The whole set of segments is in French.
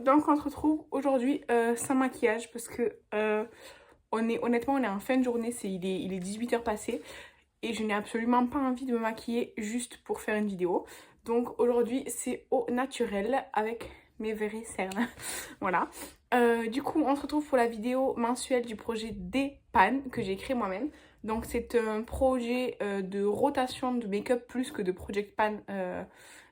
donc on se retrouve aujourd'hui sans maquillage parce que honnêtement on est en fin de journée, il est 18h passé et je n'ai absolument pas envie de me maquiller juste pour faire une vidéo. Donc aujourd'hui c'est au naturel avec mes vraies cernes. Voilà. Du coup on se retrouve pour la vidéo mensuelle du projet Des Pan que j'ai créé moi-même. Donc c'est un projet de rotation de make-up plus que de project pan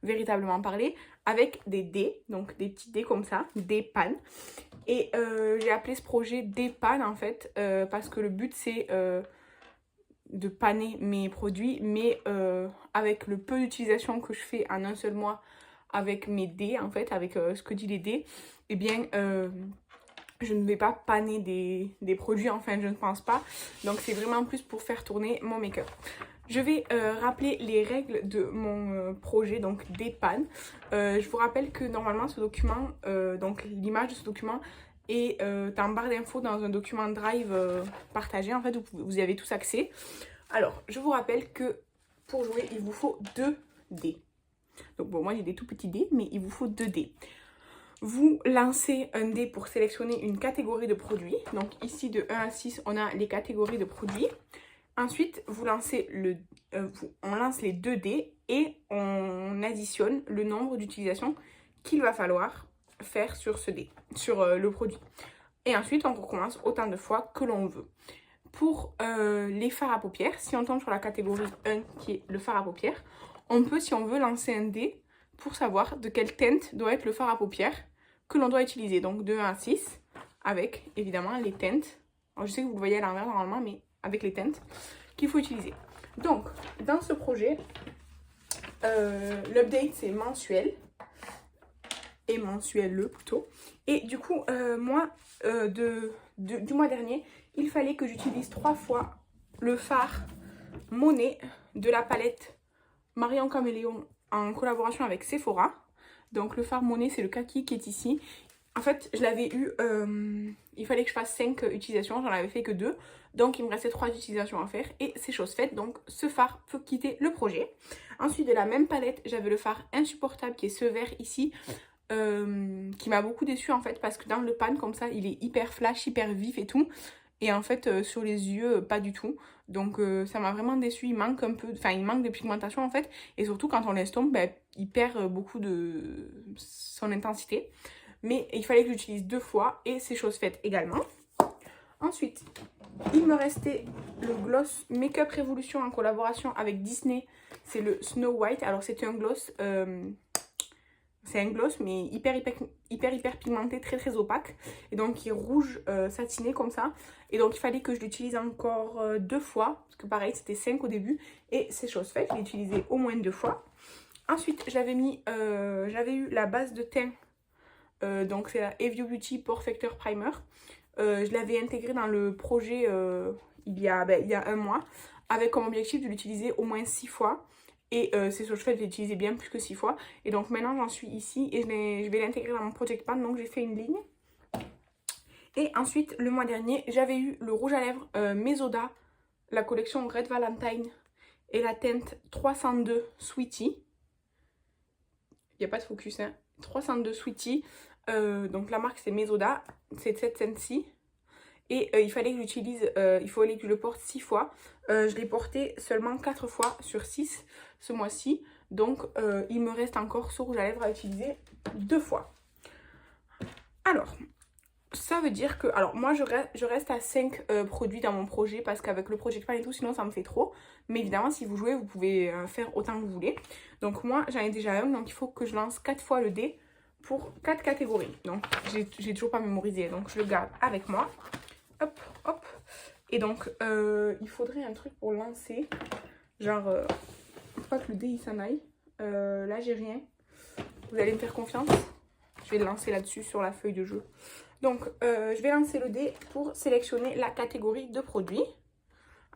véritablement parlé, avec des dés, donc des petits dés comme ça, des pans. Et j'ai appelé ce projet Des Pan en fait, parce que le but c'est de panner mes produits, mais avec le peu d'utilisation que je fais en un seul mois avec mes dés, en fait, avec ce que dit les dés, eh bien je ne vais pas panner des produits, enfin je ne pense pas. Donc c'est vraiment plus pour faire tourner mon make-up. Je vais rappeler les règles de mon projet, donc Des Pan. Je vous rappelle que normalement ce document, donc l'image de ce document est en barre d'infos dans un document Drive partagé. En fait, vous y avez tous accès. Alors, je vous rappelle que pour jouer, il vous faut 2 dés. Donc bon, moi j'ai des tout petits dés, mais il vous faut 2 dés. Vous lancez un dé pour sélectionner une catégorie de produits. Donc ici de 1 à 6, on a les catégories de produits. Ensuite, vous lancez on lance les 2 dés et on additionne le nombre d'utilisations qu'il va falloir faire sur ce dé, sur le produit. Et ensuite, on recommence autant de fois que l'on veut. Pour les fards à paupières, si on tombe sur la catégorie 1 qui est le fard à paupières, on peut, si on veut, lancer un dé pour savoir de quelle teinte doit être le fard à paupières que l'on doit utiliser. Donc de 1 à 6, avec évidemment les teintes. Alors, je sais que vous le voyez à l'envers normalement, mais avec les teintes qu'il faut utiliser. Donc, dans ce projet, l'update c'est mensuel, et mensuel plutôt. Et du coup, moi, du mois dernier, il fallait que j'utilise 3 fois le fard Monet de la palette Marion Caméléon en collaboration avec Sephora. Donc le fard Monet, c'est le kaki qui est ici. En fait, je l'avais eu, il fallait que je fasse 5 utilisations, j'en avais fait que 2. Donc il me restait 3 utilisations à faire et c'est chose faite. Donc ce fard peut quitter le projet. Ensuite, de la même palette, j'avais le fard insupportable qui est ce vert ici. Qui m'a beaucoup déçue en fait parce que dans le pan comme ça il est hyper flash, hyper vif et tout, et en fait sur les yeux pas du tout, donc ça m'a vraiment déçue. Il manque un peu, enfin il manque de pigmentation en fait, et surtout quand on l'estompe ben, il perd beaucoup de son intensité, mais il fallait que j'utilise 2 fois et c'est chose faite également. Ensuite il me restait le gloss Makeup Revolution en collaboration avec Disney, c'est le Snow White. Alors c'est un gloss c'est un gloss mais hyper pigmenté, très opaque. Et donc il est rouge satiné comme ça. Et donc il fallait que je l'utilise encore 2 fois. Parce que pareil c'était 5 au début. Et c'est chose faite, je l'ai utilisé au moins 2 fois. Ensuite j'avais eu la base de teint. Donc c'est la Evio Beauty Perfector Primer. Je l'avais intégré dans le projet il y a 1 mois. Avec comme objectif de l'utiliser au moins 6 fois. Et c'est chose faite, je l'ai utilisé bien plus que 6 fois. Et donc maintenant j'en suis ici et je vais l'intégrer dans mon project pan. Donc j'ai fait une ligne. Et ensuite le mois dernier j'avais eu le rouge à lèvres Mesoda, la collection Red Valentine et la teinte 302 Sweetie. Il n'y a pas de focus hein. 302 Sweetie. Donc la marque c'est Mesoda, c'est cette teinte-ci. Et il fallait que j'utilise, il fallait que je le porte 6 fois. Je l'ai porté seulement 4 fois sur 6 ce mois-ci. Donc il me reste encore ce rouge à lèvres à utiliser 2 fois. Alors, ça veut dire que... Alors moi je reste à 5 produits dans mon projet parce qu'avec le Project Pan et tout, sinon ça me fait trop. Mais évidemment si vous jouez, vous pouvez faire autant que vous voulez. Donc moi j'en ai déjà un, donc il faut que je lance 4 fois le dé pour 4 catégories. Donc j'ai toujours pas mémorisé, donc je le garde avec moi. Hop, hop. Et donc, il faudrait un truc pour lancer. Genre, faut pas que le dé il s'en aille. Là, j'ai rien. Vous allez me faire confiance. Je vais le lancer là-dessus sur la feuille de jeu. Donc, je vais lancer le dé pour sélectionner la catégorie de produits.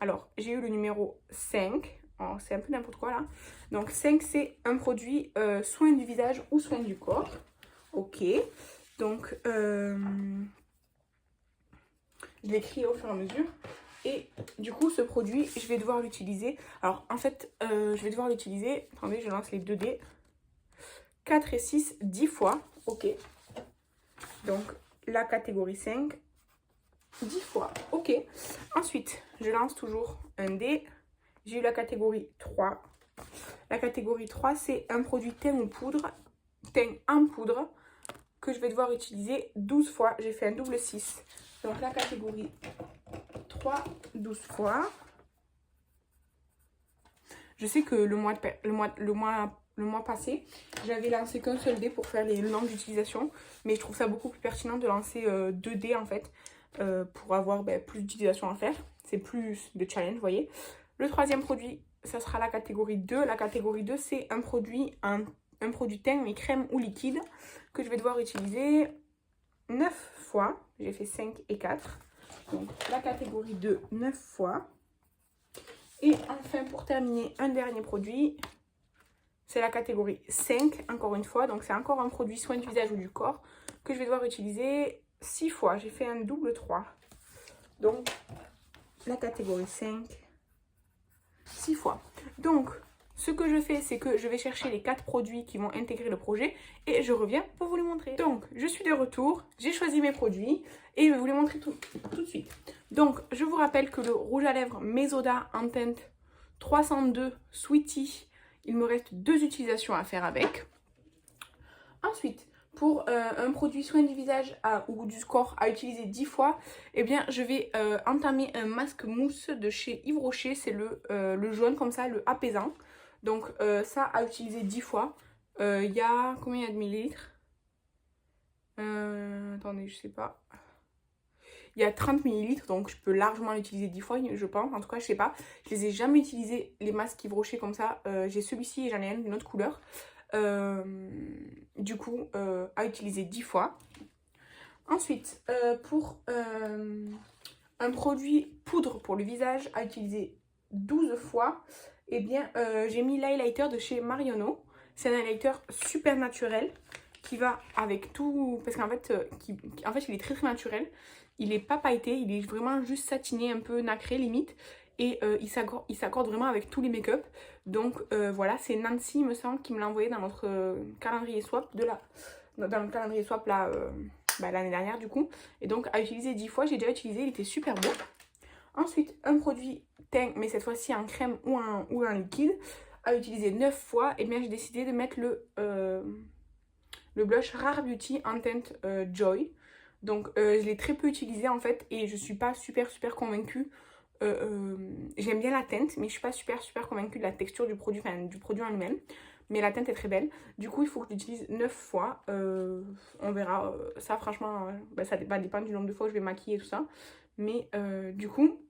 Alors, j'ai eu le numéro 5. Oh, c'est un peu n'importe quoi là. Donc, 5, c'est un produit soin du visage ou soin du corps. Ok. Donc, je l'écris au fur et à mesure. Et du coup, ce produit, je vais devoir l'utiliser. Alors, en fait, je vais devoir l'utiliser. Attendez, je lance les 2 dés. 4 et 6, 10 fois. Ok. Donc, la catégorie 5, 10 fois. Ok. Ensuite, je lance toujours un dé. J'ai eu la catégorie 3. La catégorie 3, c'est un produit teint ou poudre, teint en poudre, que je vais devoir utiliser 12 fois. J'ai fait un double 6. Donc, la catégorie 3, 12 fois. Je sais que le mois passé, j'avais lancé qu'un seul dé pour faire les longues d'utilisation. Mais je trouve ça beaucoup plus pertinent de lancer 2 dés en fait. Pour avoir plus d'utilisation à faire. C'est plus de challenge, vous voyez. Le troisième produit, ça sera la catégorie 2. La catégorie 2, c'est un produit teint, mais crème ou liquide, que je vais devoir utiliser 9 fois. J'ai fait 5 et 4. Donc, la catégorie 2, 9 fois. Et enfin, pour terminer, un dernier produit, c'est la catégorie 5, encore une fois. Donc, c'est encore un produit soin du visage ou du corps que je vais devoir utiliser 6 fois. J'ai fait un double 3. Donc, la catégorie 5, 6 fois. Donc, ce que je fais, c'est que je vais chercher les 4 produits qui vont intégrer le projet et je reviens pour vous les montrer. Donc, je suis de retour, j'ai choisi mes produits et je vais vous les montrer tout de suite. Donc, je vous rappelle que le rouge à lèvres Mesoda en teinte 302 Sweetie, il me reste 2 utilisations à faire avec. Ensuite, pour un produit soin du visage ou du corps à utiliser 10 fois, eh bien, je vais entamer un masque mousse de chez Yves Rocher. C'est le jaune comme ça, le apaisant. Donc, ça à utiliser 10 fois. Il y a combien il y a de millilitres? Attendez, je sais pas. Il y a 30 millilitres, donc je peux largement l'utiliser 10 fois, je pense. En tout cas, je sais pas. Je les ai jamais utilisés, les masques Yves Rocher comme ça. J'ai celui-ci et j'en ai un d'une autre couleur. Du coup, à utiliser 10 fois. Ensuite, pour un produit poudre pour le visage à utiliser 12 fois, eh bien, j'ai mis l'highlighter de chez Marionneau. C'est un highlighter super naturel qui va avec tout, parce qu'en fait, il est très très naturel. Il est pas pailleté, il est vraiment juste satiné, un peu nacré limite. Et il s'accorde vraiment avec tous les make-up. Donc voilà, c'est Nancy, il me semble, qui me l'a envoyé dans notre calendrier swap dans le calendrier swap là, l'année dernière du coup. Et donc à utiliser 10 fois, j'ai déjà utilisé, il était super beau. Ensuite, un produit teint, mais cette fois-ci en crème ou en liquide, à utiliser 9 fois. Et bien j'ai décidé de mettre le blush Rare Beauty en teinte Joy. Donc je l'ai très peu utilisé en fait et je suis pas super convaincue. J'aime bien la teinte, mais je suis pas super convaincue de la texture du produit, enfin du produit en lui-même. Mais la teinte est très belle. Du coup, il faut que je l'utilise 9 fois. On verra. Ça, franchement, ça va dépendre du nombre de fois que je vais maquiller et tout ça. Mais du coup,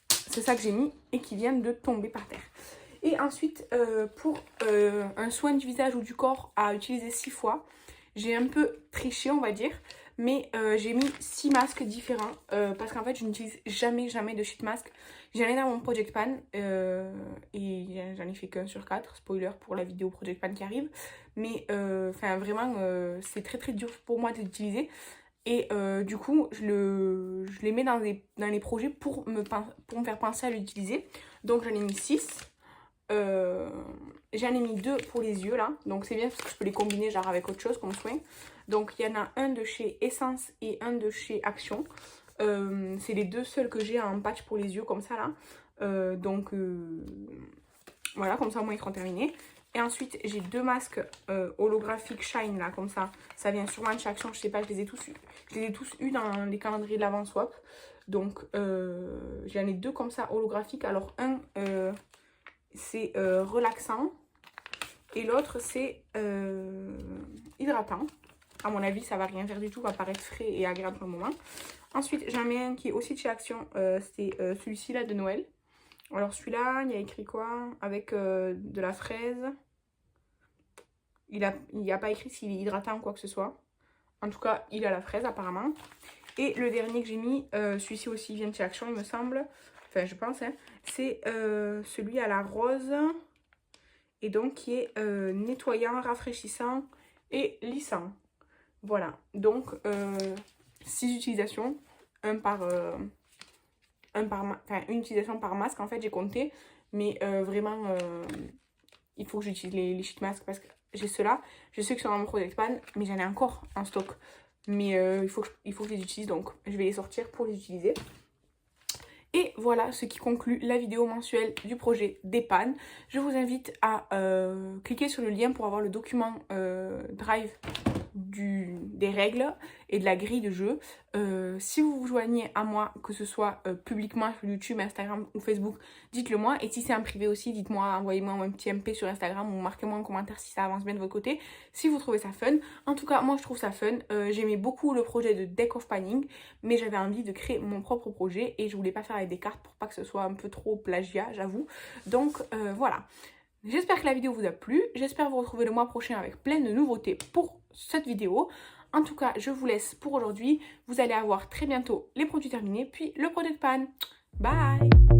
c'est ça que j'ai mis et qui vient de tomber par terre. Et ensuite, pour un soin du visage ou du corps à utiliser 6 fois, j'ai un peu triché, on va dire. Mais j'ai mis 6 masques différents parce qu'en fait, je n'utilise jamais de sheet mask. J'en ai dans mon Project Pan et j'en ai fait qu'un sur 4. Spoiler pour la vidéo Project Pan qui arrive. Mais vraiment, c'est très dur pour moi de l'utiliser. Et du coup, je les mets dans les projets pour me faire penser à l'utiliser. Donc, j'en ai mis 6. J'en ai mis 2 pour les yeux là, donc c'est bien parce que je peux les combiner genre avec autre chose comme soin. Donc il y en a un de chez Essence et un de chez Action. C'est les 2 seuls que j'ai en patch pour les yeux comme ça là. Voilà, comme ça au moins ils seront terminés. Et ensuite j'ai 2 masques holographiques Shine là, comme ça. Ça vient sûrement de chez Action, je sais pas, je les ai tous eu dans les calendriers de l'avant swap. Donc j'en ai 2 comme ça holographiques. Alors un c'est relaxant et l'autre c'est hydratant. À mon avis ça va rien faire du tout, va paraître frais et agréable pour le moment. Ensuite j'en mets un qui est aussi de chez Action, c'est celui-ci là de Noël. Alors celui-là il y a écrit quoi? Avec de la fraise. Il n'y a pas écrit s'il est hydratant ou quoi que ce soit. En tout cas il a la fraise apparemment. Et le dernier que j'ai mis, celui-ci aussi vient de chez Action il me semble. Enfin je pense, hein. C'est celui à la rose. Et donc qui est nettoyant, rafraîchissant et lissant. Voilà. Donc 6 utilisations. Une utilisation par masque en fait j'ai compté. Mais vraiment il faut que j'utilise les sheet masks parce que j'ai ceux-là. Je sais que sur mon Project Pan, mais j'en ai encore en stock. Mais il faut que je les utilise, donc je vais les sortir pour les utiliser. Et voilà ce qui conclut la vidéo mensuelle du projet des pannes. Je vous invite à cliquer sur le lien pour avoir le document Drive des règles et de la grille de jeu. Si vous vous joignez à moi, que ce soit publiquement sur YouTube, Instagram ou Facebook, dites-le moi. Et si c'est en privé aussi, dites-moi, envoyez-moi un petit MP sur Instagram ou marquez-moi en commentaire si ça avance bien de votre côté, si vous trouvez ça fun. En tout cas, moi je trouve ça fun. J'aimais beaucoup le projet de Deck of Panning, mais j'avais envie de créer mon propre projet et je voulais pas faire avec des cartes pour pas que ce soit un peu trop plagiat, j'avoue. Donc voilà. J'espère que la vidéo vous a plu. J'espère vous retrouver le mois prochain avec plein de nouveautés pour cette vidéo. En tout cas, je vous laisse pour aujourd'hui. Vous allez avoir très bientôt les produits terminés, puis le Project Pan. Bye!